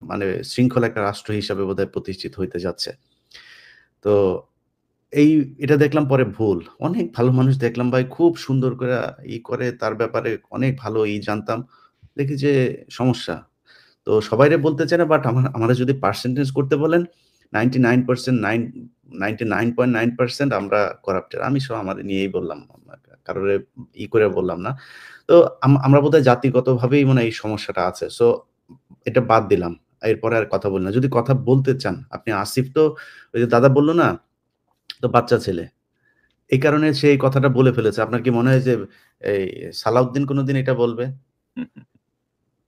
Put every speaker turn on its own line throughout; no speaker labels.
মানে শৃঙ্খলা একটা রাষ্ট্র হিসাবে বোধহয় প্রতিষ্ঠিত হইতে যাচ্ছে। তো এই এটা দেখলাম পরে ভুল। অনেক ভালো মানুষ দেখলাম ভাই খুব সুন্দর কইরা করে তার ব্যাপারে অনেক ভালো জানতাম। দেখি যে সমস্যা। তো সবাইরে বলতে চাই না বাট আমারে যদি পার্সেন্টেজ করতে বলেন 99% 99.9% আমরা করাপ্টেড। আমি সহ আমারে নিয়েই বললাম। কারোরে করে বললাম না। তো আমরা বোধহয় জাতিগতভাবেই মনে হয় এই সমস্যাটা আছে। সো এটা বাদ দিলাম। এরপরে আর কথা বলি না। যদি কথা বলতে চান, আপনি আসিফ তো ওই যে দাদা বলল না? তো বাচ্চা ছেলে। এই কারণে সে এই কথাটা বলে ফেলেছে। আপনার কি মনে হয় যে এই সালাউদ্দিন কোনদিন এটা বলবে?
হুম, হুম,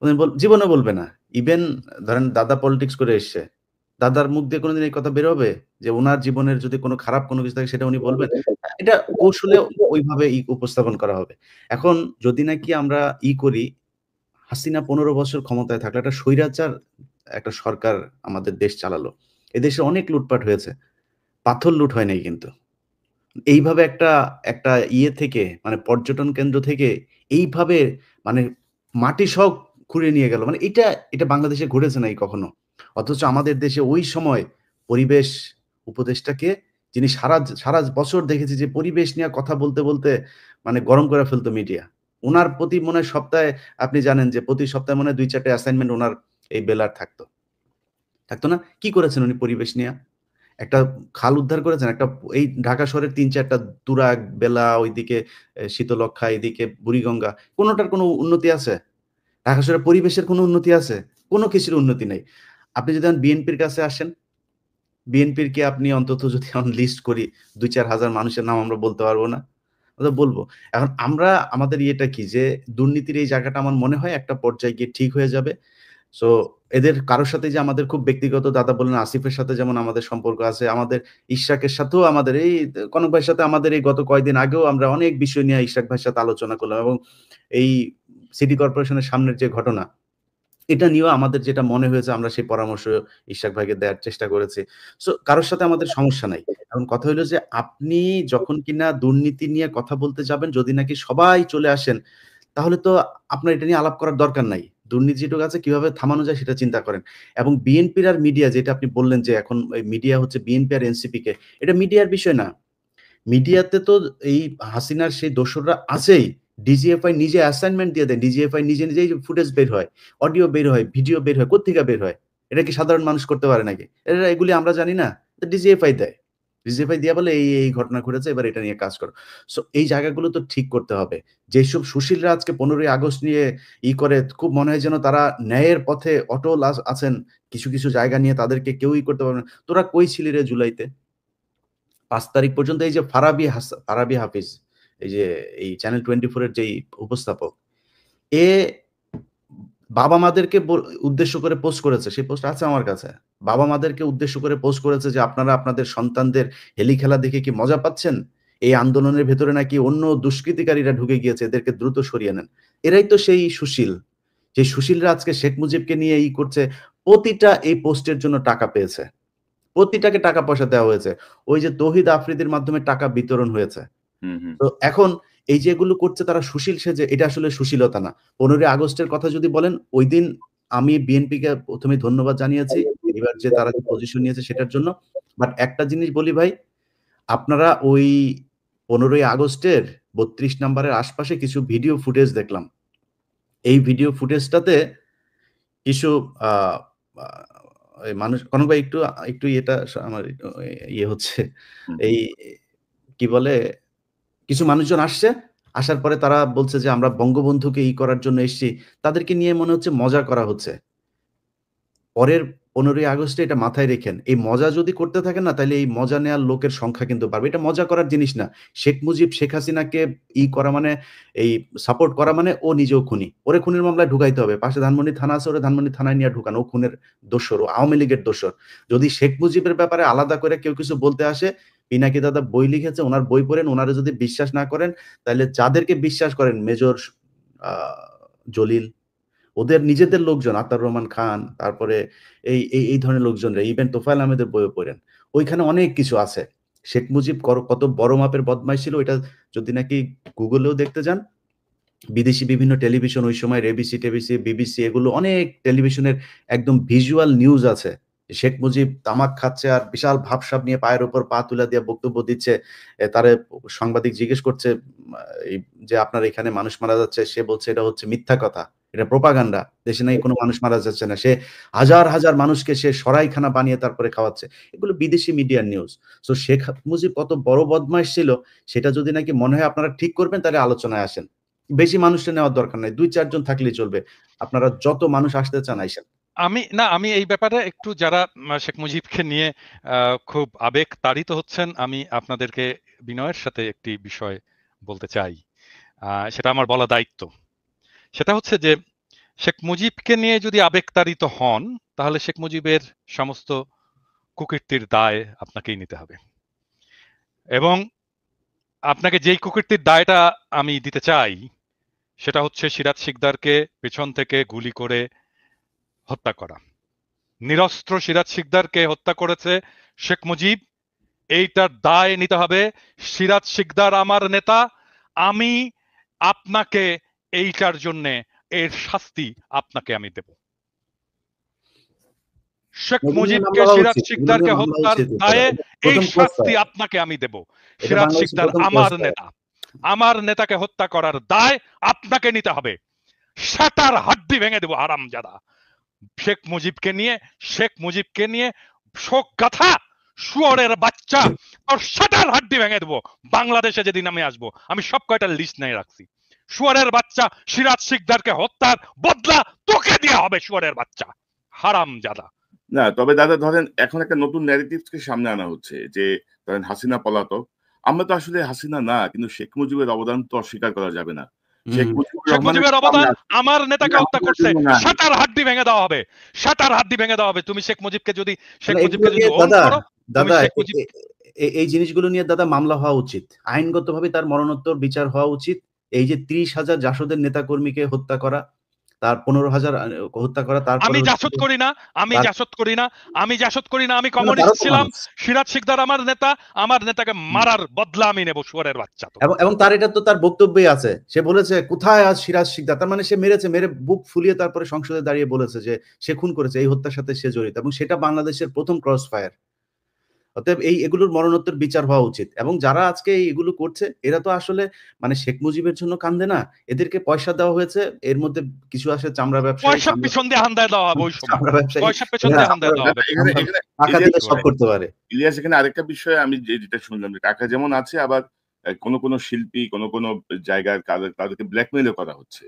উনি জীবনেও বলবে না। ইভেন ধরেন দাদা পলিটিক্স করে এসছে। দাদার মুখ দিয়ে কোনদিন এই কথা বের হবে? যে উনার জীবনের যদি কোন খারাপ কোন কিছু থাকে সেটা উনি বলবেন? এটা কৌশলে ওইভাবে উপস্থাপন করা হবে। এখন যদি নাকি আমরা করি, হাসিনা ১৫ বছর ক্ষমতায় থাকলো। একটা স্বৈরাচার একটা সরকার আমাদের দেশ চালালো। এদেশে অনেক লুটপাট হয়েছে। পাথর লুট হয় নাই কিন্তু। এইভাবে একটা একটা থেকে মানে পর্যটন কেন্দ্র থেকে এইভাবে মানে মাটি সহ খুঁড়ে নিয়ে গেল। মানে এটা বাংলাদেশে ঘটেছে নাই কখনো। অথচ আমাদের দেশে ওই সময় পরিবেশ উপদেষ্টাকে যিনি সারা বছর দেখেছি যে পরিবেশ নিয়ে কথা বলতে মানে গরম করে ফেলত মিডিয়া। উনার প্রতি মনে হয় সপ্তাহে আপনি জানেন যে প্রতি সপ্তাহে মনে হয় ২-৪ টা অ্যাসাইনমেন্ট উনার এই বেলার থাকতো। থাকতো না? কি করেছেন উনি পরিবেশ নিয়া? একটা খাল উদ্ধার করেছেন। একটা এই ঢাকা শহরের ৩-৪ টা তুরাগ, বেলা, ওইদিকে শীতলক্ষ্যা, এদিকে বুড়িগঙ্গা। কোনটার কোনো উন্নতি আছে? ঢাকা শহরের পরিবেশের কোনো উন্নতি আছে? কোন কিছুর উন্নতি নাই। আপনি যদি এখন বিএনপির কাছে আসেন, বিএনপির কি আপনি অন্তত যদি এখন লিস্ট করি ২-৪ হাজার মানুষের নাম আমরা বলতে পারব না? আমরা বলব। এখন আমরা আমাদের কি যে দুর্নীতির এই জায়গাটা আমার মনে হয় একটা পর্যায়ে গিয়ে ঠিক হয়ে যাবে। সো এদের কারো সাথে যে আমাদের খুব ব্যক্তিগত দাদা বললেন আসিফের সাথে যেমন আমাদের সম্পর্ক আছে, আমাদের ইশরাকের সাথেও আমাদের এই কনক ভাইয়ের সাথে আমাদের এই গত কয়েকদিন আগেও আমরা অনেক বিষয় নিয়ে ইশরাক ভাইয়ের সাথে আলোচনা করলাম এবং এই সিটি কর্পোরেশনের সামনের যে ঘটনা, এটা নিয়েও আমাদের যেটা মনে হয়েছে আমরা সেই পরামর্শ ইশরাক ভাইকে দেয়ার চেষ্টা করেছি। সো কারো সাথে আমাদের সমস্যা নাই। এখন কথা হইলো যে আপনি যখন কিনা দুর্নীতি নিয়ে কথা বলতে যাবেন, যদি নাকি সবাই চলে আসেন তাহলে তো আপনার এটা নিয়ে আলাপ করার দরকার নাই। দুর্নীতি যেটুকু আছে কিভাবে থামানো যায় সেটা চিন্তা করেন। এবং বিএনপির আর মিডিয়া যেটা আপনি বললেন যে এখন এই মিডিয়া হচ্ছে বিএনপি আর এনসিপি কে। এটা মিডিয়ার বিষয় না। মিডিয়াতে তো এই হাসিনার সেই দোসররা আছেই। ডিজিএফআই নিজে অ্যাসাইনমেন্ট দিয়ে দেয়। ডিজিএফআই নিজেই ফুটেজ বের হয়, অডিও বের হয়, ভিডিও বের হয়। কোত্থেকে বের হয়? এটা কি সাধারণ মানুষ করতে পারে নাকি? এগুলি আমরা জানি না? ডিজিএফআই দেয়। ডিজিএফআই দিয়া বলে এই ঘটনা ঘটেছে এবার এটা নিয়ে কাজ করো। সো এই জায়গাগুলো তো ঠিক করতে হবে। যেসব সুশীলরা আজকে ১৫ই আগস্ট নিয়ে করে খুব মনে হয় যেন তারা ন্যায়ের পথে অটল আছেন। কিছু জায়গা নিয়ে তাদেরকে কেউই করতে পারবে না। তোরা কই ছিলি রে জুলাইতে? ৫ তারিখ পর্যন্ত এই যে ফারাবী হাফিজ এই যে এই চ্যানেল 24 এর যেই উপস্থাপক, এ বাবা-মাদেরকে উদ্দেশ্য করে পোস্ট করেছে। সেই পোস্ট আছে আমার কাছে। বাবা-মাদেরকে উদ্দেশ্য করে পোস্ট করেছে যে, "আপনারা আপনাদের সন্তানদের হেলি খেলা দেখে কি মজা পাচ্ছেন? এই আন্দোলনের ভেতরে নাকি অন্য দুষ্কৃতিকারীরা ঢুকে গিয়েছে। এদেরকে দ্রুত সরিয়ে নেন।" এরাই তো সেই সুশীল। যে সুশীলরা আজকে শেখ মুজিবকে নিয়ে করছে। প্রতিটা এই পোস্টের জন্য টাকা পেয়েছে। প্রতিটাকে টাকা পয়সা দেওয়া হয়েছে। ওই যে তৌহিদ আফ্রিদির মাধ্যমে টাকা বিতরণ হয়েছে।
হুম, হুম।
তো এখন এই যে এগুলো করছে তারা সুশীল সেজে এটা আসলে সুশীলতা না। ১৫ই আগস্টের কথা যদি বলেন, ঐদিন আমি বিএনপিকে ১ম এই ধন্যবাদ জানিয়েছি। এবার যে তারা যে পজিশন নিয়েছে সেটার জন্য। বাট একটা জিনিস বলি ভাই, আপনারা ওই ১৫ই আগস্টের ৩২ নাম্বারের আশপাশে কিছু ভিডিও ফুটেজ দেখলাম। এই ভিডিও ফুটেজটাতে কিছু আ আ এই মানুষ কনক ভাই একটু আমার হচ্ছে
হুম,
এই কি বলে কিছু মানুষজন আসছে। আসার পরে তারা বলছে যে, "আমরা বঙ্গবন্ধুকে করার জন্য এসছি।" তাদেরকে নিয়ে মনে হচ্ছে মজা করা হচ্ছে। পরের ১৫ই আগস্টে এটা মাথায় রেখেন। এই মজা যদি করতে থাকেন না, তাইলে এই মজা নেয়ার লোকের সংখ্যা কিন্তু বাড়বে। এটা মজা করার জিনিস না। শেখ মুজিব, শেখ হাসিনাকে করা মানে এই সাপোর্ট করা মানে ও নিজেও খুনি। ওরে খুনের মামলায় ঢুকাইতে হবে। পাশে ধানমন্ডি থানা আছে, ওরে ধানমন্ডি থানায় নিয়ে ঢুকান। ও খুনের দোসর, ও আওয়ামী লীগের দোসর। যদি শেখ মুজিবের ব্যাপারে আলাদা করে কেউ কিছু বলতে আসে, পিনাকি দাদা বই লিখেছে, উনার বই পড়েন। উনারে যদি বিশ্বাস না করেন, তাইলে যাদেরকে বিশ্বাস করেন মেজর আ জলিল ওদের নিজেদের লোকজন আতাউর রহমান খান, তারপরে এই ধরনের লোকজনরা ইভেন তোফায়েল আহমেদের বইও পড়েন। ওইখানে অনেক কিছু আছে। শেখ মুজিব কত বড় মাপের বদমাইশ ছিল এটা যদি নাকি গুগলেও দেখতে যান, বিদেশি বিভিন্ন টেলিভিশন ওই সময় এবিসি-টেবিসি, বিবিসি এগুলো অনেক টেলিভিশনের একদম ভিজুয়াল নিউজ আছে। শেখ মুজিব তামাক খাচ্ছে আর বিশাল ভাবসাব নিয়ে পায়ের উপর পা তুলে দিয়ে বক্তব্য দিচ্ছে। তারে সাংবাদিক জিজ্ঞেস করছে এই যে আপনার এখানে মানুষ মারা যাচ্ছে। সে বলছে এটা হচ্ছে মিথ্যা কথা। এটা প্রোপাগান্ডা। দেশে নাকি কোনো মানুষ মারা যাচ্ছে না। সে হাজার, হাজার মানুষকে সে সরাইখানা বানিয়ে তারপরে খাওয়াচ্ছে। এগুলো বিদেশি মিডিয়ার নিউজ। সো শেখ মুজিব কত বড় বদমাইশ ছিল সেটা যদি নাকি মনে হয় আপনারা ঠিক করবেন তাহলে আলোচনায় আসেন। বেশি মানুষকে নেওয়ার দরকার নাই। ২-৪ জন থাকলেই চলবে। আপনারা যত মানুষ আসতে চান আইসেন।
আমি এই ব্যাপারে একটু যারা শেখ মুজিবকে নিয়ে খুব আবেগ তাড়িত হচ্ছেন, আমি আপনাদেরকে বিনয়ের সাথে একটি বিষয় বলতে চাই। সেটা আমার বলা দায়িত্ব। সেটা হচ্ছে যে শেখ মুজিবকে নিয়ে যদি আবেগ তাড়িত হন, তাহলে শেখ মুজিবের সমস্ত কুকীর্তির দায় আপনাকেই নিতে হবে। এবং আপনাকে যেই কুকীর্তির দায়টা আমি দিতে চাই, সেটা হচ্ছে সিরাজ শিকদারকে পেছন থেকে গুলি করে হত্যা করা। নিরস্ত্র সিরাজ শিকদারকে হত্যা করেছে শেখ মুজিব। এইটার দায় নিতে হবে। সিরাজ শিকদার আমার নেতা। আমি আপনাকে এইটার জন্য এর শাস্তি আপনাকে আমি দেব। শেখ মুজিবকে সিরাজ শিকদারকে হত্যার দায়ে এই শাস্তি আপনাকে আমি দেব। সিরাজ শিকদার আমার নেতা। আমার নেতাকে হত্যা করার দায় আপনাকে নিতে হবে। শাটার হাড্ডি ভেঙে দেব হারামজাদা। শেখ মুজিবকে নিয়ে শোক গাথা শুয়োরের বাচ্চা, তোর শাটার হাড্ডি ভেঙে দেবো। বাংলাদেশে যেদিন আমি আসবো, আমি সব কয়টা লিস্ট নিয়ে রাখছি। শুয়োরের বাচ্চা, সিরাজ শিকদারকে হত্যার বদলা তোকে দেওয়া হবে, শুয়োরের বাচ্চা হারামজাদা।
না, তবে দাদা ধরেন এখন একটা নতুন ন্যারেটিভসকে সামনে আনা হচ্ছে যে ধরেন হাসিনা পলাতক। আমরা তো আসলে হাসিনা না, কিন্তু শেখ মুজিবের অবদান তো অস্বীকার করা যাবে না।
শেখ মুজিবের অবদান আমার নেতাকে হত্যা করছে, শাটার হাড্ডি ভেঙে দেওয়া হবে। শাটার হাড্ডি ভেঙে দেওয়া হবে। তুমি শেখ মুজিবকে যদি
দাদা এই জিনিসগুলো নিয়ে দাদা মামলা হওয়া উচিত। আইনগতভাবে তার মরণোত্তর বিচার হওয়া উচিত। এই যে ৩০,০০০ জাসদের নেতাকর্মীকে হত্যা করা, তার ১৫,০০০ হত্যা করা, তারপরে
আমি জাসদ করি না, আমি কমিউনিস্ট ছিলাম। সিরাজ শিকদার আমার নেতা, আমার নেতাকে মারার বদলা আমি নেব, শুয়োরের বাচ্চা।
এবং তার এটা তো তার বক্তব্যই আছে। সে বলেছে কোথায় আজ সিরাজ শিকদার, তার মানে সে মেরে বুক ফুলিয়ে তারপরে সংসদে দাঁড়িয়ে বলেছে যে সে খুন করেছে, এই হত্যার সাথে সে জড়িত, এবং সেটা বাংলাদেশের প্রথম ক্রস ফায়ার। অতএব এগুলোর মরণোত্তর বিচার হওয়া উচিত। এবং যারা আজকে এইগুলো করছে এরা তো আসলে মানে শেখ মুজিবের জন্য কান্দে না, এদেরকে পয়সা দেওয়া হয়েছে। এর মধ্যে কিছু আসে চামড়া ব্যবসায়ী,
পয়সা পেছন দিয়ে হান্দায় দেওয়া হবে, ওই সময় পয়সা পেছন দিয়ে হান্দায় দেওয়া হবে,
টাকা দিয়ে সব করতে পারে।
ইলিয়াস, এখানে আরেকটা বিষয় আমি যেটা শুনলাম, টাকা যেমন আছে, আবার কোন শিল্পী কোন জায়গায় তাদেরকে ব্ল্যাকমেইলও করা হচ্ছে।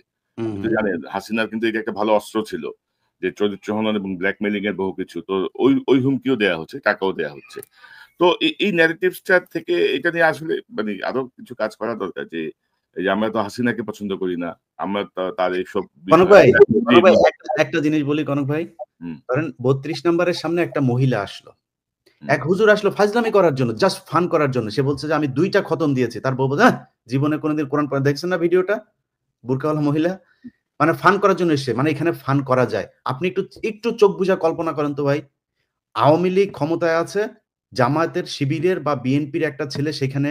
জানেন হাসিনার কিন্তু এটা একটা ভালো অস্ত্র ছিল, যে চরিত্র হনন এবং ব্ল্যাকমেইলিং এর বহু কিছু। তো ওই হুমকিও দেওয়া হচ্ছে, টাকাও দেওয়া হচ্ছে। তো এই ন্যারেটিভসটা থেকে এটা নিয়ে আসলে মানে আরো কিছু কাজ করা দরকার। যে এই যে আমরা তো হাসিনাকে পছন্দ করি না, আমরা তার এইসব
একটা জিনিস বলি কনক ভাই, ধরেন ৩২ নম্বরের সামনে একটা মহিলা আসলো, এক হুজুর আসলো ফাজলামি করার জন্য, জাস্ট ফান করার জন্য। সে বলছে যে আমি 2টা খতম দিয়েছি। তার বউ বলছে জীবনে কোনোদিন কোরআন পড়া দেখছেন না? ভিডিওটা বুরকাওয়ালা মহিলা, মানে ফান করার জন্য এসে, মানে এখানে ফান করা যায়। আপনি একটু চোখ বুঝা কল্পনা করেন তো ভাই, আওয়ামী লীগ ক্ষমতায় আছে, জামায়াতের শিবিরের বা বিএনপির একটা ছেলে সেখানে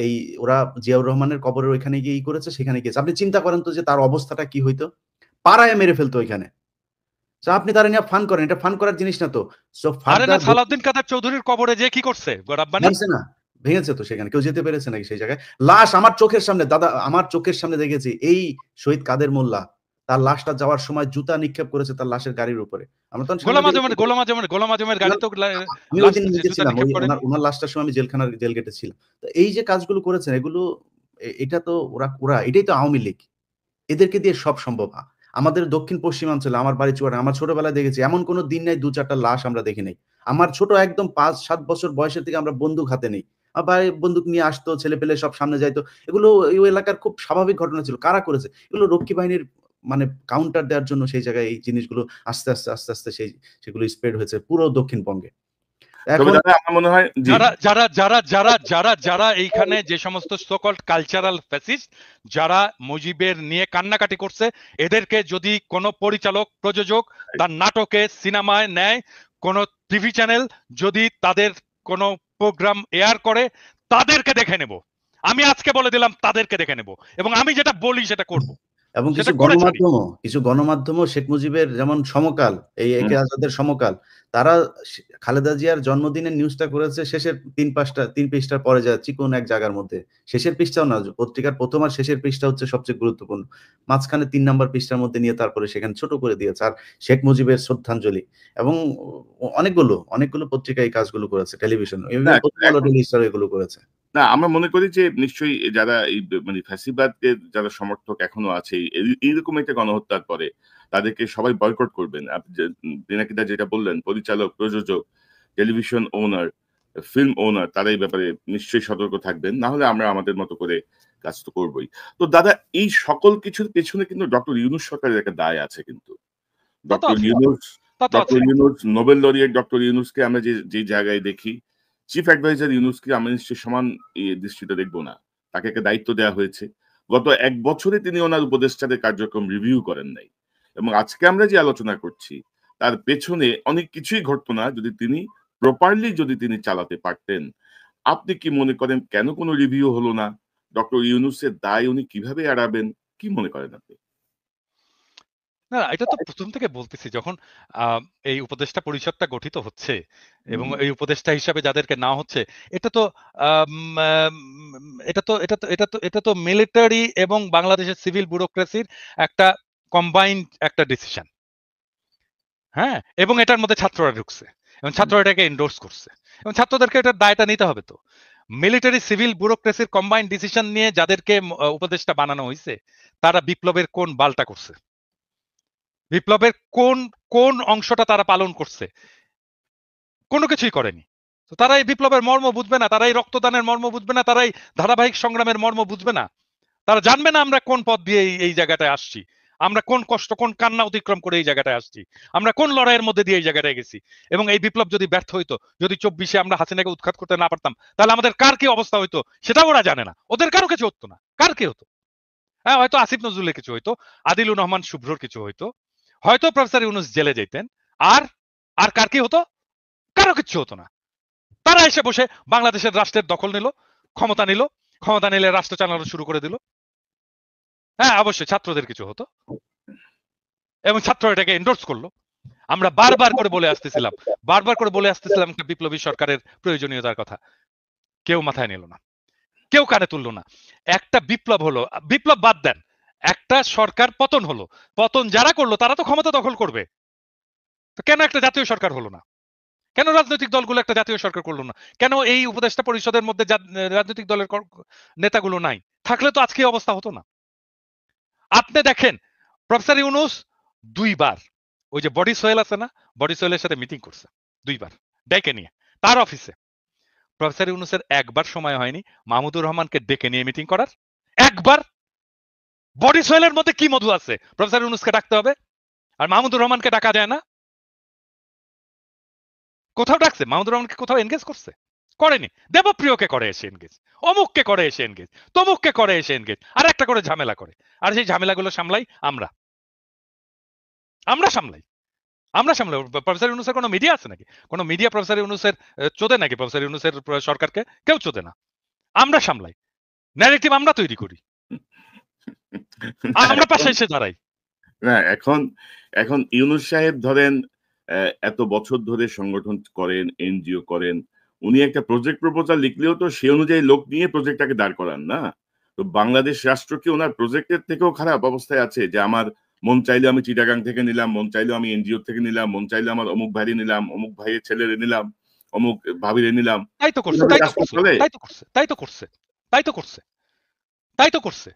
এই ওরা জিয়াউর রহমানের কবরের ওইখানে গিয়ে করেছে, সেখানে গিয়েছে। আপনি চিন্তা করেন তো যে তার অবস্থাটা কি হইতো, পাড়ায় মেরে ফেলতো ওইখানে। আপনি তারা নিয়ে ফান করেন, এটা ফান করার জিনিস না তো।
সালাউদ্দিন কাদের চৌধুরীর কবরে যে কি করছে,
না ভেঙেছে তো, সেখানে কেউ যেতে পেরেছে নাকি সেই জায়গায়? লাশ আমার চোখের সামনে, দাদা আমার চোখের সামনে দেখেছি। এই শহীদ কাদের মোল্লা তার লাশটা যাওয়ার সময় জুতা নিক্ষেপ করেছে তার লাশের গাড়ির উপরে। আমরা তখন
গোলাম আজমের গাড়ি তো
আমি ওই দিন নিজে ছিলাম, ওনার লাশটার সময় আমি জেল গেটে ছিলাম। তো এই যে কাজগুলো করেছেন, এগুলো এটা তো ওরা এটাই তো আওয়ামী লীগ। এদেরকে দিয়ে সব সম্ভব। আমাদের দক্ষিণ পশ্চিমাঞ্চলে, আমার বাড়ি চুয়াডাঙ্গা, আমার ছোটবেলায় দেখেছি এমন কোনো দিন নাই 2-4টা লাশ আমরা দেখি নাই। আমার ছোট একদম 5-7 বছর বয়সের থেকে আমরা বন্দুক হাতে নেই, আবার বন্দুক নিয়ে আসতো, ছেলে পেলে সব সামনে যাইতো। এগুলো ওই এলাকার খুব স্বাভাবিক ঘটনা ছিল। কারা করেছে এগুলো? রক্ষী বাহিনীর মানে কাউন্টার দেওয়ার জন্য সেই জায়গায় এই জিনিসগুলো আস্তে আস্তে সেগুলো স্প্রেড হয়েছে পুরো দক্ষিণবঙ্গে।
যারা এইখানে যে সমস্ত সোকল্ড কালচারাল ফ্যাসিস্ট, যারা মুজিবের নিয়ে কান্নাকাটি করছে, এদেরকে যদি কোনো পরিচালক প্রযোজক তার নাটকে সিনেমায় নেয়, কোন টিভি চ্যানেল যদি তাদের কোনো প্রোগ্রাম এয়ার করে, তাদেরকে দেখে নেব। আমি আজকে বলে দিলাম তাদেরকে ডেকে নেব, এবং আমি যেটা বলি সেটা করব,
এবং
সেটা করে ছাড়ি।
কিছু গণমাধ্যমও শেখ মুজিবের যেমন সমকাল, এই একে আজাদের সমকাল, তারা খালেদা জিয়ার জন্মদিনের নিউজটা করেছে শেষের 3 পৃষ্ঠার পরে যায় চিকন এক জায়গার মধ্যে। শেষের পৃষ্ঠাও না, পত্রিকার প্রথম আর শেষের পৃষ্ঠা হচ্ছে সবচেয়ে গুরুত্বপূর্ণ। মাঝখানে 3 নাম্বার পৃষ্ঠার মধ্যে নিয়ে তারপরে সেখানে ছোট করে দিয়েছে। আর শেখ মুজিবের শ্রদ্ধাঞ্জলি, এবং অনেকগুলো পত্রিকা এই কাজগুলো করেছে, টেলিভিশন, ডেইলি স্টার এগুলো করেছে।
না, আমরা মনে করি যে নিশ্চয়ই যারা এই মানে ফ্যাসিবাদের যারা সমর্থক এখনো আছে এইরকম একটা গণহত্যার পরে তাদেরকে সবাই বয়কট করবেন। পিনাকিদা যেটা বললেন, পরিচালক, প্রযোজক, টেলিভিশন ওনার, ফিল্ম ওনার, তারা এই ব্যাপারে নিশ্চয়ই সতর্ক থাকবেন। না হলে আমরা আমাদের মতো করে কাজ তো করবোই। তো দাদা, এই সকল কিছুর পেছনে কিন্তু ডক্টর ইউনূস সরকারের একটা দায় আছে। কিন্তু doctor Yunus, Nobel laureate doctor ইউনূসকে আমরা যে জায়গায় দেখি, চিফ অ্যাডভাইজার ইউনূসকে আমরা নিশ্চয়ই সমান দৃষ্টিতে দেখবো না। তাকে একটা দায়িত্ব দেওয়া হয়েছে। গত 1 বছরে তিনি ওনার উপদেষ্টাদের কার্যক্রম রিভিউ করেন নাই, এবং আজকে আমরা যে আলোচনা করছি তার পেছনে অনেক কিছুই ঘটতো না যদি তিনি প্রপারলি চালাতে পারতেন। আপনি কি মনে করেন কেন কোনো রিভিউ হলো না? ডক্টর ইউনূসের দায় উনি কিভাবে এড়াবেন? কি মনে করেন আপনি?
না, এটা তো প্রথম থেকে বলতেছি, যখন এই উপদেষ্টা পরিষদটা গঠিত হচ্ছে এবং এই উপদেষ্টা হিসাবে যাদেরকে নেওয়া হচ্ছে, এটা তো এটা তো মিলিটারি এবং বাংলাদেশের সিভিল ব্যুরোক্রেসির একটা কম্বাইন্ড একটা ডিসিশন। হ্যাঁ, এবং এটার মধ্যে ছাত্ররা ঢুকছে এবং ছাত্ররা এটাকে এন্ডোর্স করছে, এবং ছাত্রদেরকে এটার দায়টা নিতে হবে। তো মিলিটারি সিভিল ব্যুরোক্রেসির কম্বাইন্ড ডিসিশন নিয়ে যাদেরকে উপদেষ্টা বানানো হয়েছে, তারা বিপ্লবের কোন বালটা করছে, বিপ্লবের কোন কোন অংশটা তারা পালন করছে? কোনো কিছুই করেনি। তো তারা এই বিপ্লবের মর্ম বুঝবে না, তারা এই রক্তদানের মর্ম বুঝবে না, তারা এই ধারাবাহিক সংগ্রামের মর্ম বুঝবে না, তারা জানবে না আমরা কোন পথ দিয়ে এই জায়গাটায় আসছি, আমরা কোন কষ্ট, কোন কান্না অতিক্রম করে এই জায়গাটায় আসছি, আমরা কোন লড়াইয়ের মধ্যে দিয়ে এই জায়গাটায় গেছি। এবং এই বিপ্লব যদি ব্যর্থ হইতো, যদি 24-এ আমরা হাসিনাকে উৎখাত করতে না পারতাম, তাহলে আমাদের কার কি অবস্থা হইতো সেটাও ওরা জানে না। ওদের কারো কিছু হতো না। কার কি হতো? হ্যাঁ, হয়তো আসিফ নজরুলের কিছু হইতো, আদিলুর রহমান শুভ্রর কিছু হইতো, হয়তো প্রফেসর ইউনূস জেলে যেতেন। আর আর কার কি হতো? কারো কিচ্ছু হতো না। তারা এসে বসে বাংলাদেশের রাষ্ট্রের দখল নিল, ক্ষমতা নিলে রাষ্ট্র চালানো শুরু করে দিল। হ্যাঁ, অবশ্যই ছাত্রদের কিছু হতো এবং ছাত্র এটাকে এন্ডোর্স করলো। আমরা বারবার করে বলে আসতেছিলাম একটা বিপ্লবী সরকারের প্রয়োজনীয়তার কথা। কেউ মাথায় নিল না, কেউ কানে তুললো না। একটা বিপ্লব হলো, বিপ্লব বাদ দেন, একটা সরকার পতন হলো, পতন যারা করলো তারা তো ক্ষমতা দখল করবে। তো কেন একটা জাতীয় সরকার হলো না? কেন রাজনৈতিক দলগুলো একটা জাতীয় সরকার করলো না? কেন এই উপদেষ্টা পরিষদের মধ্যে রাজনৈতিক দলের নেতাগুলো নাই? থাকলে তো আজকে অবস্থা হতো না। আপনি দেখেন, প্রফেসর ইউনূস 2 বার ওই যে বডি সোহেল আছে না, বডি সোহেলের সাথে মিটিং করছে 2 বার ডেকে নিয়ে তার অফিসে। প্রফেসর ইউনূসের একবার সময় হয়নি মাহমুদুর রহমানকে ডেকে নিয়ে মিটিং করার। একবার। বডি সোহেলের মধ্যে কি মধু আছে প্রফেসর ইউনূসকে ডাকতে হবে, আর মাহমুদুর রহমানকে ডাকা যায় না? কোথাও ডাকছে? মাহমুদুর রহমানকে কোথাও এনগেজ করছে? করেনি। দেবপ্রিয়কে করে এসে এনগেজ, অমুককে করে এসে এনগেজ, তমুককে করে এসে এনগেজ, আর একটা করে ঝামেলা করে। আর সেই ঝামেলাগুলো সামলাই আমরা সামলাই। প্রফেসর ইউনূসের কোনো মিডিয়া আছে নাকি? কোনো মিডিয়া প্রফেসর ইউনূসের চোদে নাকি? প্রফেসর ইউনূসের সরকারকে কেউ চোদে না। আমরা সামলাই, ন্যারেটিভ আমরা তৈরি করি, আমরা পাশে এসে দাঁড়াই।
না, এখন ইউনূস সাহেব ধরেন এত বছর ধরে সংগঠন করেন, এনজিও করেন, উনি একটা প্রজেক্ট প্রপোজাল লিখলেও তো সে অনুযায়ী লোক নিয়ে প্রজেক্টটাকে দাঁড় করান না। তো বাংলাদেশ রাষ্ট্র কি ওনার প্রজেক্টের থেকেও খারাপ অবস্থায় আছে? যে আমার মন চাইলে আমি চিটাগাং থেকে নিলাম, মন চাইলে আমি এনজিও থেকে নিলাম, মন চাইলে আমার অমুক ভাইরে নিলাম, অমুক ভাইয়ের ছেলেরে নিলাম, অমুক ভাবিরে নিলাম।
তাই তো করছে।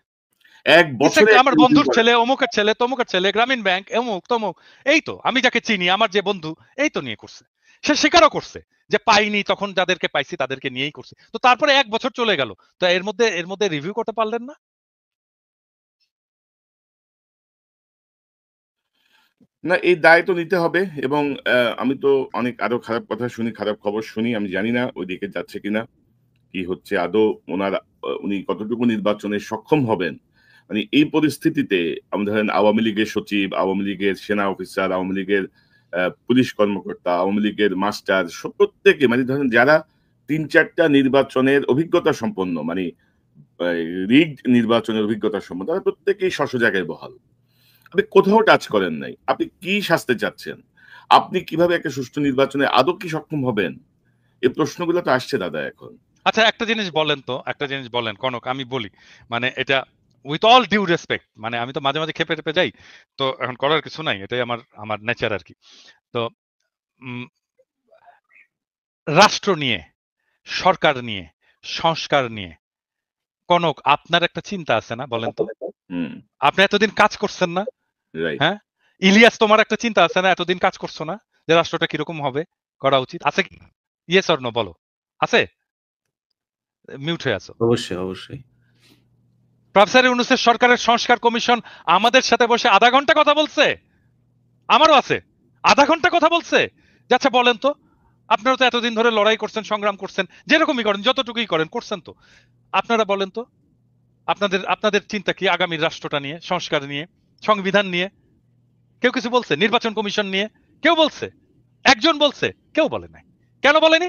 এক বছরে
আমার বন্ধুর ছেলে, অমুকের ছেলে, তমুকের ছেলে, গ্রামীণ ব্যাংক, অমুক তমুক, এই তো আমি যাকে চিনি, আমার যে বন্ধু, এই তো নিয়ে করছে। সে স্বীকারও করছে যে পাইনি, তখন যাদেরকে পাইছি তাদেরকে নিয়েই করছে। তো তারপরে 1 বছর চলে গেল, তো এর মধ্যে রিভিউ করতে পারলেন না?
না, এই দায় তো নিতে হবে। এবং আমি তো অনেক আরো খারাপ কথা শুনি, খারাপ খবর শুনি। আমি জানি না ওইদিকে যাচ্ছে কিনা, কি হচ্ছে আদৌ ওনার, উনি কতটুকু নির্বাচনে সক্ষম হবেন। মানে এই পরিস্থিতিতে আমি ধরেন আওয়ামী লীগের সচিব, আওয়ামী লীগের সেনা অফিসার, আওয়ামী লীগের পুলিশ কর্মকর্তা, আওয়ামী লীগের মাস্টার, প্রত্যেকে মানে ধরেন যারা 3-4টা নির্বাচনের অভিজ্ঞতা সম্পন্ন, মানে রিগড নির্বাচনের অভিজ্ঞতা সম্বন্ধে তারা প্রত্যেকেই স্ব জায়গায় বহাল। আপনি কোথাও টাচ করেন নাই। আপনি কি শাস্তে চাচ্ছেন? আপনি কিভাবে একটা সুষ্ঠু নির্বাচনে আদৌ কি সক্ষম হবেন? এই প্রশ্নগুলো তো আসছে দাদা এখন।
আচ্ছা, একটা জিনিস বলেন তো, একটা জিনিস বলেন কনক, আমি বলি, মানে এটা উইথ অল ডিউ রেসপেক্ট, মানে আমি তো মাঝে মাঝে খেপে টেপে যাই, তো এখন করার কিছু নাই, এটাই আমার আমার নেচার আর কি। তো রাষ্ট্র নিয়ে, সরকার নিয়ে, সংস্কার নিয়ে কনক আপনার একটা চিন্তা আছে না, বলেন তো? আপনি এতদিন কাজ করছেন না? হ্যাঁ, ইলিয়াস তোমার একটা চিন্তা আছে না, এতদিন কাজ করছো না যে রাষ্ট্রটা কিরকম হবে, করা উচিত আছে কি? ইয়েস অর নো বলো, আছে? মিউট হয়ে আছো।
অবশ্যই অবশ্যই।
প্রফেসর ইউনূসের সরকারের সংস্কার কমিশন আমাদের সাথে বসে আধা ঘন্টা কথা বলছে, আমারও আছে, আধা ঘন্টা কথা বলছে। আচ্ছা বলেন তো, আপনারা তো এতদিন ধরে লড়াই করছেন, সংগ্রাম করছেন, যেরকমই করেন, যতটুকুই করেন, করছেন তো, আপনারা বলেন তো আপনাদের আপনাদের চিন্তা কি আগামী রাষ্ট্রটা নিয়ে, সংস্কার নিয়ে, সংবিধান নিয়ে? কেউ কিছু বলছে? নির্বাচন কমিশন নিয়ে কেউ বলছে? একজন বলছে? কেউ বলে নাই। কেন বলেনি?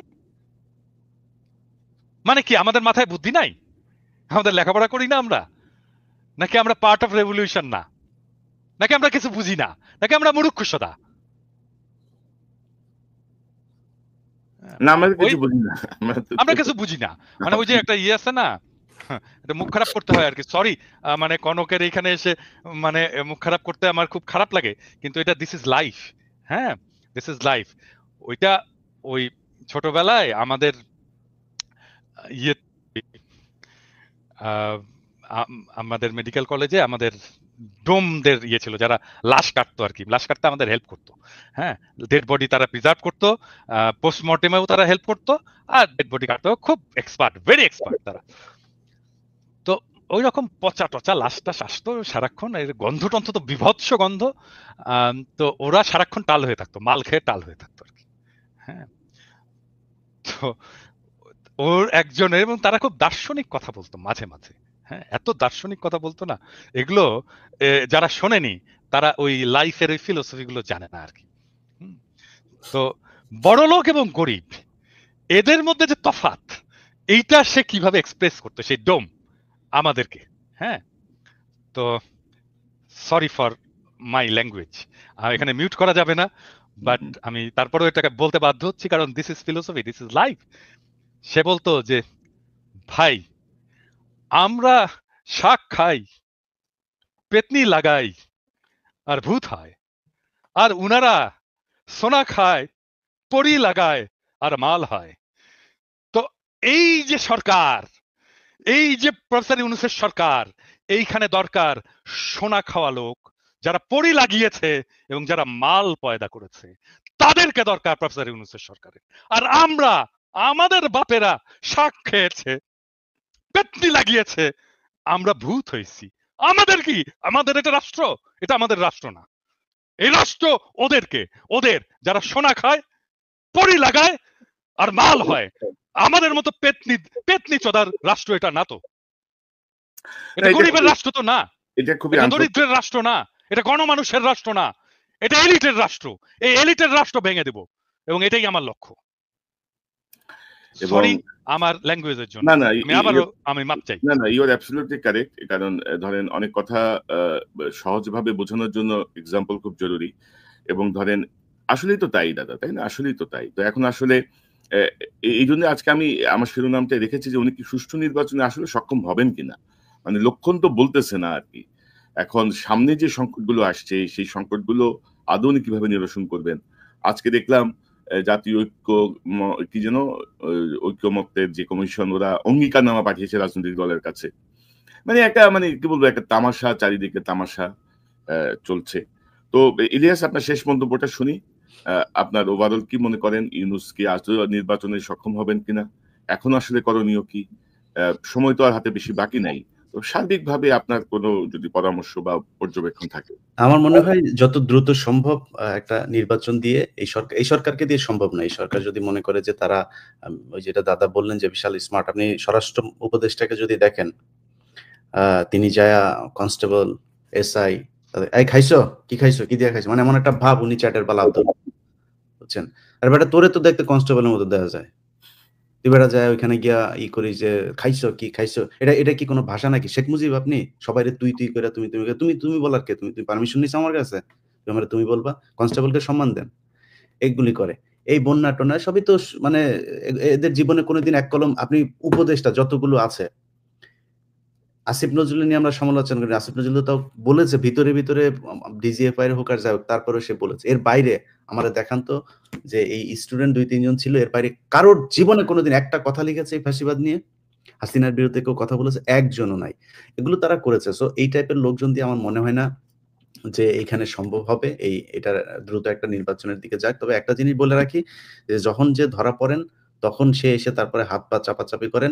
মানে কি আমাদের মাথায় বুদ্ধি নাই? আমাদের লেখাপড়া করি না আমরা? নাকি আমরা পার্ট অফ রেভলিউশন না? নাকি আমরা কিছু বুঝি না? নাকি আমরা মূর্খসদা?
না, আমরা কিছু বুঝি না।
আমরা কিছু বুঝি না, মানে ওই যে একটা ইয়ে আছে না, এটা মুখ খারাপ করতে হয় আর কি, সরি, মানে কনকের এখানে এসে মানে মুখ খারাপ করতে আমার খুব খারাপ লাগে, কিন্তু এটা দিস ইজ লাইফ। হ্যাঁ, দিস ইজ লাইফ। ওইটা ওই ছোটবেলায় আমাদের ইয়ে আমাদের মেডিকেল কলেজে আমাদের ডোমদের ইয়ে ছিল, যারা লাশ কাটতো আর কি, লাশ কাটতে আমাদের হেল্প করতো। হ্যাঁ, ডেড বডি তারা প্রিজার্ভ করতো, পোস্টমর্টেমেও তারা হেল্প করতো, আর ডেড বডি কাটতেও খুব এক্সপার্ট, ভেরি এক্সপার্ট তারা। তো ওই রকম পচা টচা লাশটা আসতো সারাক্ষণ, এর গন্ধ টন্ধ তো বিভৎস গন্ধ। তো ওরা সারাক্ষণ টাল হয়ে থাকতো, মাল খেয়ে টাল হয়ে থাকতো আর কি। হ্যাঁ, তো ওর একজনের, এবং তারা খুব দার্শনিক কথা বলতো মাঝে মাঝে। হ্যাঁ, এত দার্শনিক কথা বলতো না, এগুলো যারা শোনেনি তারা ওই লাইফের ওই ফিলোসফি গুলো জানে না আর কি। তো বড় লোক এবং গরিব, এদের মধ্যে যে তফাৎ, এইটা সে কিভাবে এক্সপ্রেস করতো সেই ডোম আমাদেরকে। হ্যাঁ, তো সরি ফর মাই ল্যাঙ্গুয়েজ, এখানে মিউট করা যাবে না, বাট আমি তারপরেও এটাকে বলতে বাধ্য হচ্ছি, কারণ this is philosophy, this is life. সে বলতো যে ভাই, আমরা শাক খাই, পেতনি লাগাই, আর ভূত হয়, আর উনারা সোনা খায়, পরি লাগায়, আর মাল হয়। তো এই যে সরকার, এই যে প্রফেসর ইউনূসের সরকার, এইখানে দরকার সোনা খাওয়া লোক, যারা পরি লাগিয়েছে এবং যারা মাল পয়দা করেছে, তাদেরকে দরকার প্রফেসর ইউনূসের সরকারের। আর আমরা, আমাদের বাপেরা শাক খেয়েছে, পেতনি লাগিয়েছে, আমরা ভূত হয়েছি। আমাদের কি? আমাদের এটা রাষ্ট্র? এটা আমাদের রাষ্ট্র না। এই রাষ্ট্র ওদেরকে, ওদের যারা সোনা খায়, পরি লাগায়, আর মাল হয়। আমাদের মতো পেতনি পেতনি চোদার রাষ্ট্র এটা না তো। এটা গরিবের রাষ্ট্র তো না,
এটা খুবই
দরিদ্রের রাষ্ট্র না, এটা গণমানুষের রাষ্ট্র না, এটা এলিটের রাষ্ট্র। এই এলিটের রাষ্ট্র ভেঙে দেব, এবং এটাই আমার লক্ষ্য। সরি আমার ল্যাঙ্গুয়েজের জন্য, আমি মাপ চাই।
না, ইউ আর অ্যাবসলিউটলি কারেক্ট। কারণ ধরেন অনেক কথা সহজভাবে বোঝানোর জন্য এক্সাম্পল খুব জরুরি, এবং ধরেন আসলেই তো তাই দাদা, তাই না? আসলেই তো তাই। তো এখন আসলে এই জন্য আজকে আমি আমার শিরোনামটা রেখেছি যে উনি কি সুষ্ঠু নির্বাচনে আসলে সক্ষম হবেন কিনা। মানে লক্ষণ তো বলতেছে না আর কি। এখন সামনে যে সংকটগুলো আসছে, সেই সংকটগুলো আদৌ উনি কিভাবে নিরসন করবেন। আজকে দেখলাম জাতীয় কি যেন ঐক্যমত্যের যে কমিশন, ওরা অঙ্গীকারনামা পাঠিয়েছে রাজনৈতিক দলের কাছে। মানে একটা, মানে কি বলবো, একটা তামাশা, চারিদিকে তামাশা চলছে। তো ইলিয়াস, আপনার শেষ মন্তব্যটা শুনি। আপনার ওভারঅল কি মনে করেন, ইউনূস কি আদৌ নির্বাচনে সক্ষম হবেন কিনা? এখন আসলে করণীয় কি? সময় তো আর হাতে বেশি বাকি নাই। তো সার্বিকভাবে আপনার কোনো যদি পরামর্শ বা পর্যবেক্ষণ থাকে।
আমার মনে হয় যত দ্রুত সম্ভব একটা নির্বাচন দিয়ে, এই সরকারকে দিয়ে সম্ভব না। এই সরকার যদি মনে করে যে তারা, ওই যেটা দাদা বললেন যে বিশাল স্মার্ট, আপনি স্বরাষ্ট্র উপদেষ্টাকে যদি দেখেন, তিনি যায়া কনস্টেবল, এসআই, এই খাইছো, কি খাইছো, কি দিয়ে খাইছো, মানে এমন একটা ভাব, উনি চ্যাটের বালা হতো, বুঝছেন? আর বেটা তোরে তো দেখতে কনস্টেবলের মতো দেখা যায়, তুই বেটা যায় ওইখানে গিয়া করিস যে খাইছো কি খাইছো? এটা কি কোনো ভাষা নাকি? শেখ মুজিব আপনি? সবাইরে তুই করে তুমি বলার কে? তুমি পারমিশন নিছো আমার কাছে? তুমি আমারে তুমি বলবা? কনস্টেবলকে সম্মান দেন। এগুলি করে। এই বন্যা-টন্যা সবই তো মানে এদের জীবনে কোনদিন এক কলম আপনি উপদেষ্টা যতগুলো আছে, আসিফ নজরুল নিয়ে আমরা সমালোচনা করি। আসিফ নজরুল তাও বলেছে ভিতরে ডিজিএফআই এর হোক আর যাই হোক তারপরেও সে বলেছে। এর বাইরে আমারে দেখান তো যে এই স্টুডেন্ট ২-৩ জন ছিল এর বাইরে কারোর জীবনে কোনদিন একটা কথা লিখেছে এই ফ্যাসিবাদ নিয়ে? হাসিনার বিরুদ্ধে কেউ কথা বলেছে? একজনও নাই। এগুলো তারা করেছে। সো এই টাইপের লোকজন দিয়ে আমার মনে হয় না যে এইখানে সম্ভব হবে। এটা দ্রুত একটা নির্বাচনের দিকে যাক। তবে একটা জিনিস বলে রাখি যে যখন যে ধরা পড়েন তখন সে এসে তারপরে হাত পা চাপাচাপি করেন।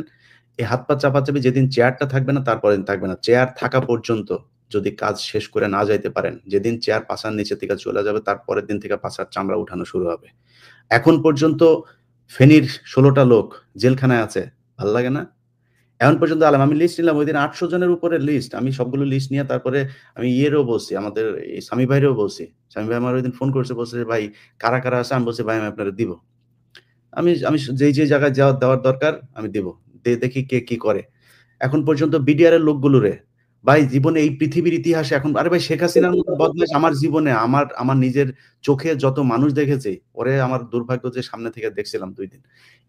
এই হাত পা চাপাচাপি যেদিন চেয়ারটা থাকবে না তারপরের দিন থাকবে না। চেয়ার থাকা পর্যন্ত যদি কাজ শেষ করে না যাইতে পারেন, যেদিন চেয়ার পাছার নিচে থেকে চলে যাবে তারপরের দিন থেকে পাছার চামড়া উঠানো শুরু হবে। এখন পর্যন্ত ফেনীর ১৬ টা লোক জেলখানায় আছে। ভাল লাগে না? এখন পর্যন্ত আমি লিস্ট নিলাম ঐদিন ৮০০ জনের উপরে লিস্ট। আমি সবগুলো লিস্ট নিয়ে তারপরে আমি ইয়েরও বলছি, আমাদের এই সামি ভাইরেও বলছি। সামি ভাই আমার ঐদিন ফোন করছে বলছে যে, "ভাই কারা আছে?" আমি বলছি, "ভাই আমি আপনারে দিব।" আমি আমি যেই জায়গায় দেওয়ার দরকার আমি দিব। দেখি কে কি করে। এখন পর্যন্ত বিডিআর এর লোকগুলোরে ভাই জীবনে এই পৃথিবীর ইতিহাসে এখন আরে ভাই শেখ হাসিনার মতো বদমাইশ আমার জীবনে আমার নিজের চোখে যত মানুষ দেখেছি, ওরে আমার দুর্ভাগ্য যে সামনে থেকে দেখছিলাম ২ দিন।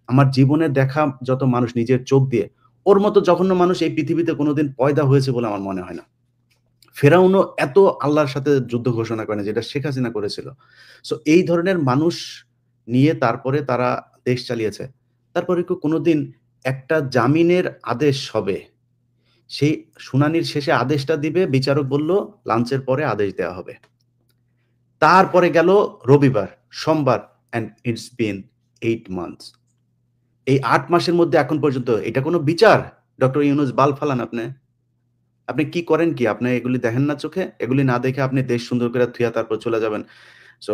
আমার জীবনে দেখা যত মানুষ নিজের চোখ দিয়ে, ওর মতো জঘন্য মানুষ এই পৃথিবীতে কোনদিন পয়দা হয়েছে বলে আমার মনে হয় না। ফেরাউনও এত আল্লাহর সাথে যুদ্ধ ঘোষণা করে না যেটা শেখ হাসিনা করেছিল। সো এই ধরনের মানুষ নিয়ে তারপরে তারা দেশ চালিয়েছে। তারপরে কি কোনদিন একটা জামিনের আদেশ হবে। সেই শুনানির শেষে আদেশটা দিবে, বিচারক বলল লাঞ্চের পরে আদেশ দেওয়া হবে। তারপরে গেল রবিবার, সোমবার অ্যান্ড ইটস বিন 8 মান্থস। এই ৮ মাসের মধ্যে এখন পর্যন্ত এটা কোন বিচার? ডক্টর ইউনূস বাল ফালান আপনে? আপনি কি করেন কি? আপনি এগুলি দেখেন না চোখে? এগুলি না দেখে আপনি দেশ সুন্দর করে থুইয়া তারপর চলে যাবেন। সো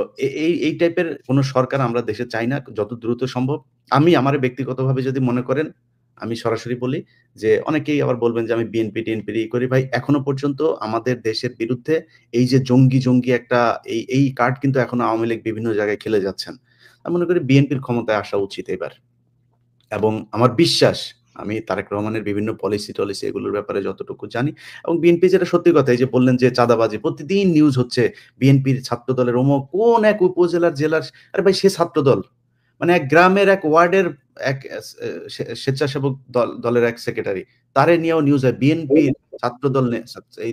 এই টাইপের কোন সরকার আমরা দেশে চাই না যত দ্রুত সম্ভব। আমি আমার ব্যক্তিগতভাবে যদি মনে করেন, আমি সরাসরি বলি যে অনেকেই আবার বলবেন যে আমি বিএনপি-টিএনপির করি। ভাই এখনো পর্যন্ত আমাদের দেশের বিরুদ্ধে এই যে জঙ্গি একটা এই কার্ড কিন্তু এখনো আওয়ামী লীগ বিভিন্ন জায়গায় খেলে যাচ্ছেন। আমি মনে করি বিএনপির ক্ষমতায় আসা উচিত এবার। এবং আমার বিশ্বাস আমি তারেক রহমানের বিভিন্ন পলিসি-টলিসি এগুলোর ব্যাপারে যতটুকু জানি এবং বিএনপি যেটা সত্যি কথা এই যে বললেন যে চাঁদাবাজি প্রতিদিন নিউজ হচ্ছে বিএনপির ছাত্রদলের অমুক কোন এক উপজেলার জেলার আরে ভাই সে ছাত্রদল। মানে এক গ্রামের এক ওয়ার্ডের এক স্বেচ্ছাসেবক দলের এক সেক্রেটারি। তারে নিয়েও নিউজ হয় বিএনপির ছাত্রদল এই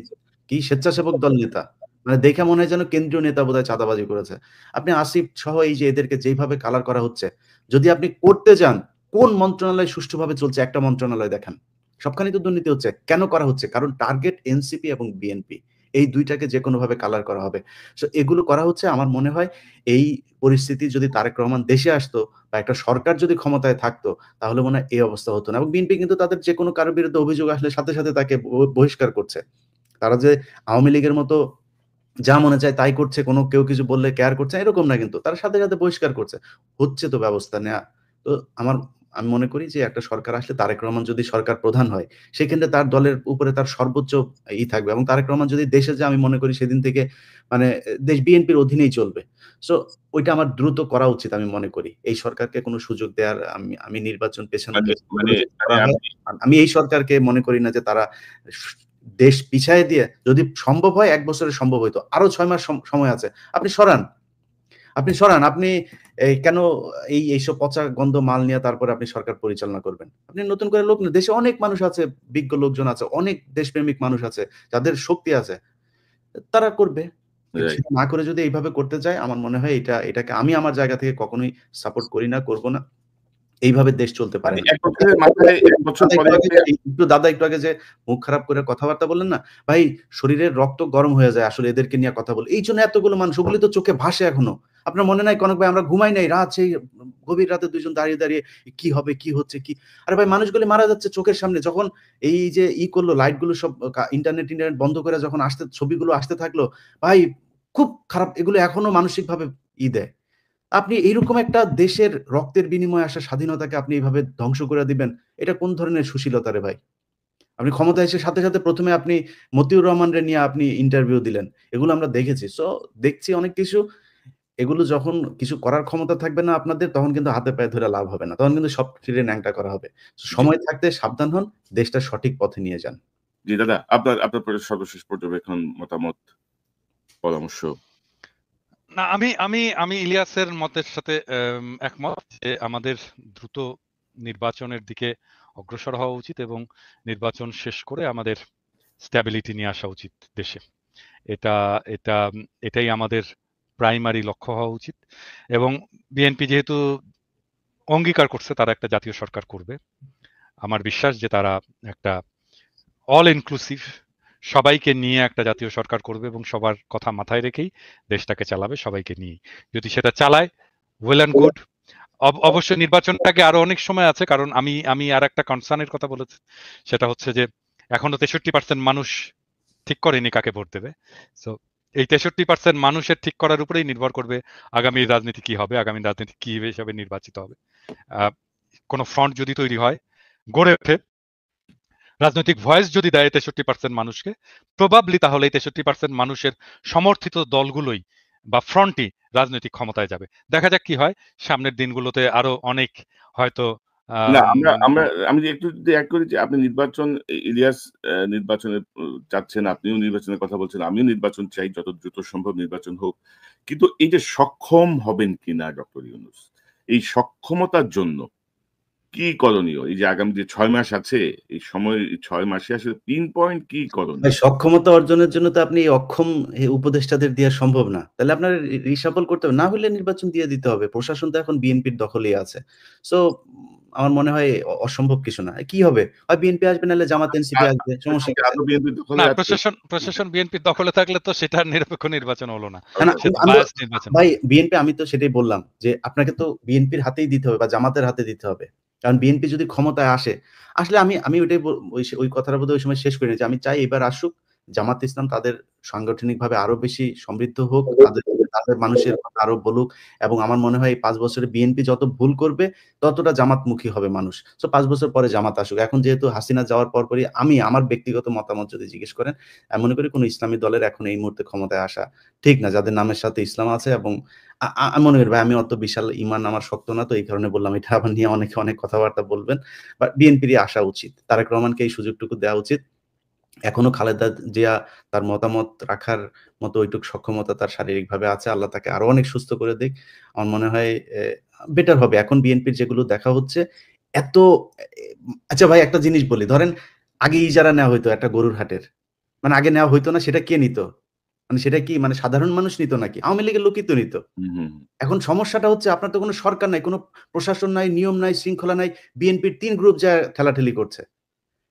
কি স্বেচ্ছাসেবক দল নেতা। মানে দেখে মনে হয় যেন কেন্দ্রীয় নেতা বোধহয় চাঁদাবাজি করেছে। আপনি আসিফ সহ এই যে এদেরকে যেইভাবে কালার করা হচ্ছে, যদি আপনি করতে যান কোন মন্ত্রণালয় সুষ্ঠুভাবে চলছে একটা মন্ত্রণালয় দেখান। সবখানেই তো দুর্নীতি হচ্ছে। কেন করা হচ্ছে? কারণ টার্গেট এনসিপি এবং বিএনপি। এই ২ টাকে যেকোনোভাবে কালার করা হবে। সো এগুলো করা হচ্ছে আমার মনে হয় এই পরিস্থিতি যদি তারেক রহমান দেশে আসতো বা একটা সরকার যদি ক্ষমতায় থাকতো তাহলে মনে হয় এই অবস্থা হতো না। এবং বিএনপি কিন্তু তাদের যেকোনো কারো বিরুদ্ধে অভিযোগ আসলে সাথে তাকে বহিষ্কার করছে। তারা যে আওয়ামী লীগের মতো যা মনে চায় তাই করছে, কেউ কিছু বললে কেয়ার করছে না, এরকম না কিন্তু। তারা সাথে বহিষ্কার করছে। হচ্ছে তো ব্যবস্থা নেয়া। তো আমি মনে করি যে একটা সরকার আসলে তারেক রহমান যদি সরকার প্রধান হয়, সেক্ষেত্রে তার দলের উপরে তার সর্বোচ্চ থাকবে এবং তারেক রহমান যদি দেশে যায় আমি মনে করি সেদিন থেকে মানে দেশ বিএনপির অধীনেই চলবে। সো ওইটা আমার দ্রুত করা উচিত আমি মনে করি। এই সরকারকে কোনো সুযোগ দেয়ার আমি নির্বাচন পেছানোর
মানে
চেষ্টা
মানে
করা হয়।
আপনি
আমি এই সরকারকে মনে করি না যে তারা দেশ পিছায়ে দিয়ে যদি সম্ভব হয় ১ বছরে সম্ভব হইতো। আরো ৬ মাস সময় আছে। আপনি সরান। আপনি কেন এইসব পচা গন্ধ মাল নিয়ে তারপরে আপনি সরকার পরিচালনা করবেন? আপনি নতুন করে লোক নেন। দেশে অনেক মানুষ আছে, বিজ্ঞ লোকজন আছে, অনেক দেশপ্রেমিক মানুষ আছে, যাদের শক্তি আছে। তারা করবে। কিন্তু
রাইট।
সেটা না করে যদি এইভাবে করতে চায় আমার মনে হয় এটাকে আমি আমার জায়গা থেকে কখনোই সাপোর্ট করি না, করব না। এইভাবে দেশ চলতে পারে
মানে
না।
এক পক্ষের মাথায় ১ বছর
দাদা
পরে এসে
একটু আগে যে মুখ খারাপ করে কথাবার্তা বললেন না? ভাই শরীরের রক্ত গরম হয়ে যায় আসলে এদেরকে নিয়ে কথা বলে। এইজন্য এতগুলো মানুষ ওগুলি তো চোখে ভাসে এখনো। আপনার মনে নাই কনক ভাই আমরা ঘুমাই নাই। রাত সেই গভীর রাতে ২ জন দাঁড়িয়ে কি হবে, কি হচ্ছে, কি আরে ভাই মানুষগুলি মারা যাচ্ছে চোখের সামনে। যখন এই যে করলো লাইট গুলো সব ইন্টারনেট বন্ধ করে যখন ছবিগুলো আসতে থাকলো, ভাই খুব খারাপ এগুলো এখনো মানসিকভাবে দেয়। আপনি এইরকম একটা দেশের রক্তের বিনিময়ে আসা স্বাধীনতাকে আপনি এভাবে ধ্বংস করে দিবেন। এটা কোন ধরনের সুশীলতা রে ভাই? আপনি ক্ষমতায় এসে সাথে ১ম এ আপনি মতিউর রহমানরে নিয়ে আপনি ইন্টারভিউ দিলেন। এগুলো আমরা দেখেছি। সো দেখছি অনেক কিছু। এগুলো যখন কিছু করার ক্ষমতা থাকবে না আপনাদের, তখন কিন্তু হাতে পায়ে ধরে লাভ হবে না। তখন কিন্তু সব ফিরে ন্যাংটা করা হবে।
জি,
সময় থাকতে সাবধান হন, দেশটা সঠিক পথে নিয়ে যান।
জি দাদা, আপনার সর্বশেষ পর্যবেক্ষণ, মতামত, পরামর্শ।
না, আমি আমি আমি ইলিয়াসের মতের সাথে একমত যে আমাদের দ্রুত নির্বাচনের দিকে অগ্রসর হওয়া উচিত এবং নির্বাচন শেষ করে আমাদের স্ট্যাবিলিটি নিয়ে আসা উচিত দেশে। এটা এটা এটাই আমাদের প্রাইমারি লক্ষ্য হওয়া উচিত। এবং বিএনপি যেহেতু অঙ্গীকার করছে তারা একটা জাতীয় সরকার করবে, আমার বিশ্বাস যে তারা একটা অল ইনক্লুসিভ সবাইকে নিয়ে একটা জাতীয় সরকার করবে এবং সবার কথা মাথায় রেখেই দেশটাকে চালাবে, সবাইকে নিয়ে। যদি সেটা চালায়, ওয়েল অ্যান্ড গুড। অবশ্যই নির্বাচনটাকে আরো অনেক সময় আছে, কারণ আমি আমি আর একটা কনসার্নের কথা বলেছি, সেটা হচ্ছে যে এখনো 63% মানুষ ঠিক করেনি কাকে ভোট দেবে। সো এই 63% মানুষের ঠিক করার উপরেই নির্ভর করবে আগামী রাজনীতি কি হবে, আগামী রাজনীতি কি হিসেবে নির্বাচিত হবে। কোনো ফ্রন্ট যদি তৈরি হয়, গড়ে ওঠে, রাজনৈতিক ভয়েস যদি দেয় 63% মানুষকে, প্রবাবলি তাহলে এই 63% মানুষের সমর্থিত দলগুলোই বা ফ্রন্টই রাজনৈতিক ক্ষমতায় যাবে। দেখা যাক কি হয় সামনের দিনগুলোতে, আরো অনেক হয়তো
না, আমি একটু যদি অ্যাড করি যে আপনি নির্বাচন, ইলিয়াস নির্বাচনে চাচ্ছেন, আপনিও নির্বাচনের কথা বলছেন, আমিও নির্বাচন চাই, যত দ্রুত সম্ভব নির্বাচন হোক। কিন্তু এই যে সক্ষম হবেন কিনা ডক্টর ইউনূস, এই সক্ষমতার জন্য কি করণীয়? এই যে আগামী যে ৬ মাস আছে, এই সময় ৬ মাসে আসলে পিন পয়েন্ট কি
ভাই
করণীয়?
সক্ষমতা অর্জনের জন্য তো আপনি এই অক্ষম উপদেষ্টাদের দেয়া সম্ভব না। তাহলে আপনার রিশাফল করতে হবে। না হলে নির্বাচন দিয়ে দিতে হবে। প্রশাসন তো এখন বিএনপির দখলেই আছে। সো আমার মনে হয় অসম্ভব কিছু না। কি হবে? হয় বিএনপি আসবে, নাহলে জামাত এনসিপি আসবে। সমস্যা কোথায়?
আদৌ বিএনপি
না,
দখলে আছে?
প্রশাসন বিএনপির দখলে থাকলে তো সেটা নিরপেক্ষ নির্বাচন হলো না,
না, না,
সে তো
আমি তো
বায়াস নির্বাচন
ভাই
হবে।
বিএনপি, আমি তো সেটাই বললাম যে আপনাকে তো বিএনপির হাতেই দিতে হবে বা জামাতের হাতে দিতে হবে। কারণ বিএনপি যদি ক্ষমতায় আসে, আসলে আমি ওইটাই ওই কথাটা বোধহয় ওই সময় শেষ করিনি যে আমি চাই এবার আসুক জামাত ইসলাম, তাদের সাংগঠনিকভাবে আরো বেশি সমৃদ্ধ হোক, তাদের মানুষের কথা আরো বলুক। এবং আমার মনে হয় এই ৫ বছরে বিএনপি যত ভুল করবে ততটা জামাতমুখী হবে মানুষ। সো ৫ বছর পরে জামাত আসুক। এখন যেহেতু হাসিনা যাওয়ার পরপরই আমি আমার ব্যক্তিগত মতামত যদি জিজ্ঞেস করেন, আমি মনে করি কোন ইসলামী দলের এখন এই মুহূর্তে ক্ষমতায় আসা ঠিক না, যাদের নামের সাথে ইসলাম আছে। এবং আমি মনে করি ভাই, আমি অত বিশাল ঈমান আমার শক্ত না, তো এই কারণে বললাম। এটা আবার নিয়ে অনেকে অনেক কথাবার্তা বলবেন। বাট বিএনপিরই আসা উচিত। তারেক রহমানকে এই সুযোগটুকু দেওয়া উচিত। এখনো খালেদা জিয়া তার মতামত রাখার মতো ওইটুক সক্ষমতা তার শারীরিকভাবে আছে। আল্লাহ তাকে আরো অনেক সুস্থ করে দিক। আমার মনে হয় বেটার হবে। এখন বিএনপির যেগুলো দেখা হচ্ছে এত এ আচ্ছা ভাই, একটা জিনিস বলি। ধরেন আগে ইজারা নেওয়া হইতো একটা গরুর হাটের। মানে আগে নেওয়া হইতো না, সেটা কে নিত? মানে সেটা কি মানে সাধারণ মানুষ নিত নাকি? আওয়ামী লীগের লোকই তো নিত।
হুম, হুম।
এখন সমস্যাটা হচ্ছে আপনার তো কোনো সরকার নাই, কোনো প্রশাসন নাই, নিয়ম নাই, শৃঙ্খলা নাই। বিএনপির ৩ গ্রুপ যা ঠেলাঠেলি করছে।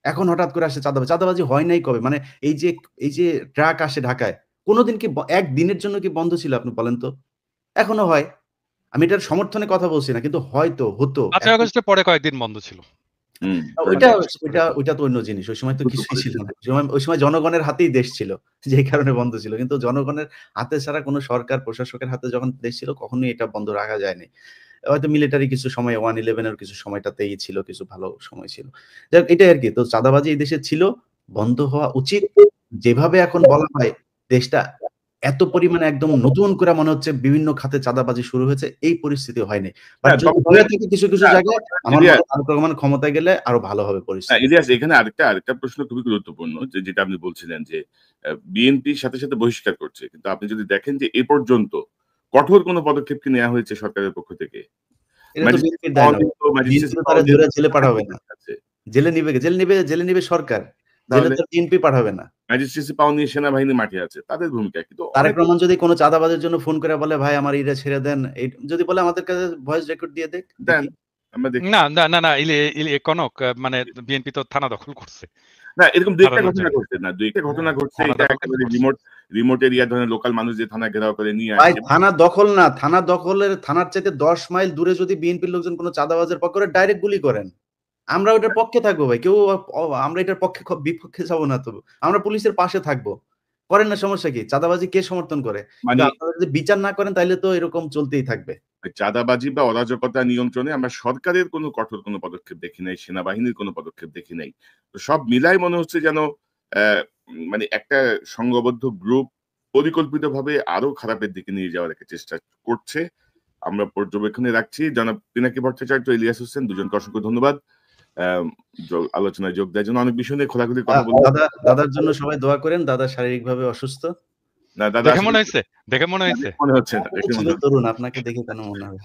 এখন হঠাৎ করে আসছে চাঁদাবাজি। চাঁদাবাজি হয় নাই কবে? মানে এই যে ট্রাক আসে ঢাকায়, কোনদিন কি একদিনের জন্য কি বন্ধ ছিল আপনি বলেন তো? এখনো হয়। আমি এটার সমর্থনে কথা বলছি না। কিন্তু হয়তো, হতো।
৫ই
এখন
আগস্টের পরে কয়েকদিন বন্ধ ছিল।
হুম,
ওইটা
৫ই আগস্টের পরে।
ওইটা তো অন্য জিনিস। ওই সময় তো
দ্রুত
কিছুই ছিল
করেছে।
না। ওই সময় জনগণের হাতেই দেশ ছিল। যেই কারণে বন্ধ ছিল। কিন্তু জনগণের হাতে ছাড়া কোনো সরকার প্রশাসকের হাতে যখন দেশ ছিল, কখনোই এটা বন্ধ রাখা যায়নি। হয়তো মিলিটারি কিছু সময় 111 এর কিছু সময়টাতেই ছিল, কিছু ভালো সময় ছিল। যাই হোক, এটাই আরকি। তো চাঁদাবাজি এই দেশে ছিল, বন্ধ হওয়া উচিত। যেভাবে এখন বলা হয় দেশটা এত পরিমাণে একদম নতুন করে মনে হচ্ছে বিভিন্ন খাতে চাঁদাবাজি শুরু হয়েছে, এই পরিস্থিতি হয়নি। বাট
হ্যাঁ,
যদি
তবে
হয়ে থাকে কিছু
না,
জায়গায়, আমার মনে
ইলিয়াস,
হয় তারেক রহমান ক্ষমতায় গেলে আরো ভালো হবে পরিস্থিতি।
ইলিয়াস, এখানে আরেকটা প্রশ্ন খুবই গুরুত্বপূর্ণ, যেটা আপনি বলছিলেন যে বিএনপির সাথে বহিষ্কার করছে। কিন্তু আপনি যদি দেখেন যে এ পর্যন্ত কঠোর কোনো পদক্ষেপ কি নেওয়া হয়েছে সরকারের পক্ষ থেকে?
এটা তো
ম্যাজিস্ট্রেসি
বিএনপির দায়
পাওয়া
নয়।
নিত,
বিএনপি
ম্যাজিস্ট্রেসি
তো
পাওয়া
তারা
নিয়ে
ধরে জেলে পাঠাবে না।
আছে।
জেলে নিবে সরকার। জেলে
তাহলে
তো বিএনপি পাঠাবে না।
ম্যাজিস্ট্রেসি পাওয়া নিয়ে সেনাবাহিনী মাঠে আছে। তাদের ভূমিকা কিন্তু
তারেক
অনেক।
রহমান যদি কোন চাঁদাবাজের জন্য ফোন করে বলে, "ভাই আমার ইটা ছেড়ে দেন।" যদি বলে আমাদের কাছে ভয়েস রেকর্ড দিয়ে দেখ,
দেন,
দেখি।
আমরা দেখি।
না, কনক, মানে বিএনপি তো থানা দখল করছে
না, এরকম ২ একটা
হারানোর
ঘটনা
জন্য।
ঘটছে না। ২ একটা ঘটনা
হ্যাঁ,
ঘটছে।
থানা
এটা
দখল কিন্তু
একেবারে
করছে।
রিমোট এরিয়া, ধরেন লোকাল মানুষ যে থানা ঘেরাও করে নিয়ে
ভাই
আসছে।
থানা দখল না, থানা দখলের থানার চাইতে ১০ মাইল দূরে যদি বিএনপির লোকজন কোন চাঁদাবাজের পক্ষ করে ডাইরেক্ট গুলি করেন। আমরা ওটার পক্ষে থাকবো ভাই। কেউ আমরা এটার পক্ষে বিপক্ষে যাবো না তো। আমরা পুলিশের পাশে থাকবো। করেন না, সমস্যা কি? চাঁদাবাজি কে সমর্থন করে? কিন্তু
মানে
আপনারা যদি বিচার না করেন তাইলে তো এরকম চলতেই থাকবে।
চাঁদাবাজি বা অরাজকতা নিয়ন্ত্রণে আমরা সরকারের কোনো কঠোর কোনো পদক্ষেপ দেখি নাই, সেনাবাহিনীর কোনো পদক্ষেপ দেখি নাই। তো সব মিলাই মনে হচ্ছে যেন মানে একটা সংঘবদ্ধ গ্রুপ পরিকল্পিতভাবে আরো খারাপের দিকে নিয়ে যাওয়ার একটা চেষ্টা করছে। আমরা পর্যবেক্ষণে রাখছি। জনাব পিনাকি ভট্টাচার্য, ইলিয়াস হোসেন, দুজনকে অসংখ্য ধন্যবাদ আলোচনায় যোগ দেওয়ার জন্য। অনেক বিষয় নিয়ে খোলাখুলি কথা বলবো।
দাদার জন্য সবাই দোয়া করেন। দাদা শারীরিকভাবে অসুস্থ।
না দাদা
দেখে মনে হয়েছে
মনে হচ্ছে না, দেখে মনে হচ্ছে
তরুণ, আপনাকে দেখে কেন মনে হবে?